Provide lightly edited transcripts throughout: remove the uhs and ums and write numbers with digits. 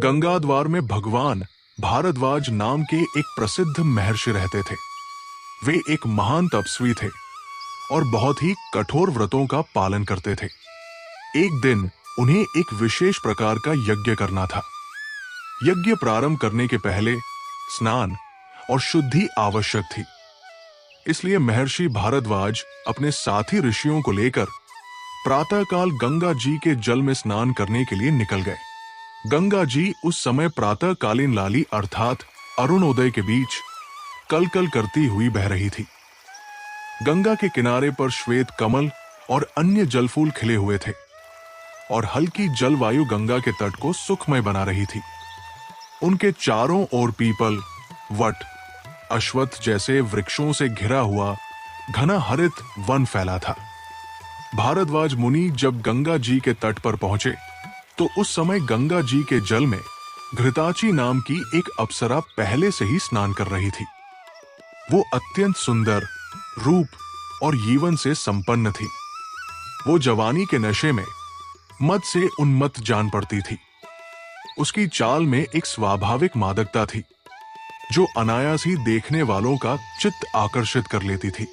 गंगाद्वार में भगवान भारद्वाज नाम के एक प्रसिद्ध महर्षि रहते थे। वे एक महान तपस्वी थे और बहुत ही कठोर व्रतों का पालन करते थे। एक दिन उन्हें एक विशेष प्रकार का यज्ञ करना था। यज्ञ प्रारंभ करने के पहले स्नान और शुद्धि आवश्यक थी। इसलिए महर्षि भारद्वाज अपने साथी ऋषियों को लेकर प्रातःकाल गंगा जी के जल में स्नान करने के लिए निकल गए। गंगा जी उस समय प्रातःकालीन लाली अर्थात अरुणोदय के बीच कलकल करती हुई बह रही थी। गंगा के किनारे पर श्वेत कमल और अन्य जलफूल खिले हुए थे और हल्की जलवायु गंगा के तट को सुखमय बना रही थी। उनके चारों ओर पीपल, वट, अश्वत्थ जैसे वृक्षों से घिरा हुआ घना हरित वन फैला था। भारद्वाज मुनि जब गंगा जी के तट पर पहुंचे तो उस समय गंगा जी के जल में घृताची नाम की एक अप्सरा पहले से ही स्नान कर रही थी। वो अत्यंत सुंदर रूप और यौवन से संपन्न थी। वो जवानी के नशे में मद से उन्मत्त जान पड़ती थी। उसकी चाल में एक स्वाभाविक मादकता थी जो अनायास ही देखने वालों का चित्त आकर्षित कर लेती थी।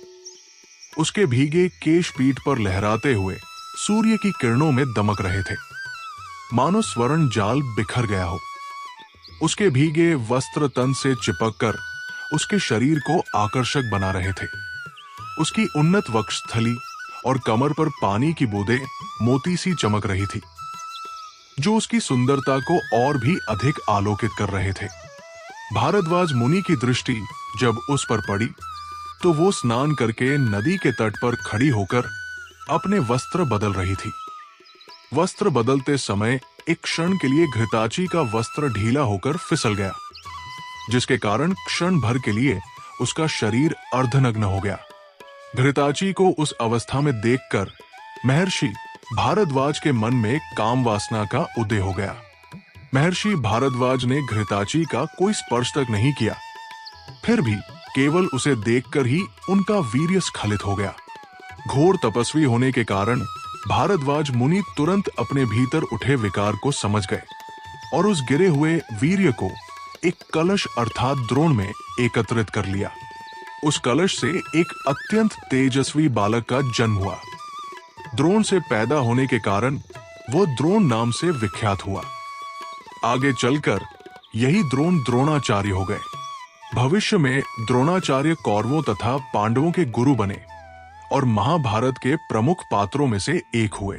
उसके भीगे केश पीठ पर लहराते हुए सूर्य की किरणों में दमक रहे थे, मानो स्वर्ण जाल बिखर गया हो। उसके भीगे वस्त्र तन से चिपककर उसके शरीर को आकर्षक बना रहे थे। उसकी उन्नत वक्षस्थली और कमर पर पानी की बूंदें मोती सी चमक रही थी, जो उसकी सुंदरता को और भी अधिक आलोकित कर रहे थे। भारद्वाज मुनि की दृष्टि जब उस पर पड़ी तो वो स्नान करके नदी के तट पर खड़ी होकर अपने वस्त्र बदल रही थी। वस्त्र बदलते समय एक क्षण के लिए घृताची का वस्त्र ढीला होकर फिसल गया, जिसके कारण क्षण भर के लिए उसका शरीर अर्धनग्न हो गया। घृताची को उस अवस्था में देखकर महर्षि भारद्वाज के मन में काम वासना का उदय हो गया। महर्षि भारद्वाज ने घृताची का कोई स्पर्श तक नहीं किया, फिर भी केवल उसे देखकर ही उनका वीर्य स्खलित हो गया। घोर तपस्वी होने के कारण भारद्वाज मुनि तुरंत अपने भीतर उठे विकार को समझ गए और उस गिरे हुए वीर्य को एक कलश अर्थात द्रोण में एकत्रित कर लिया। उस कलश से एक अत्यंत तेजस्वी बालक का जन्म हुआ। द्रोण से पैदा होने के कारण वो द्रोण नाम से विख्यात हुआ। आगे चलकर यही द्रोण द्रोणाचार्य हो गए। भविष्य में द्रोणाचार्य कौरवों तथा पांडवों के गुरु बने और महाभारत के प्रमुख पात्रों में से एक हुए।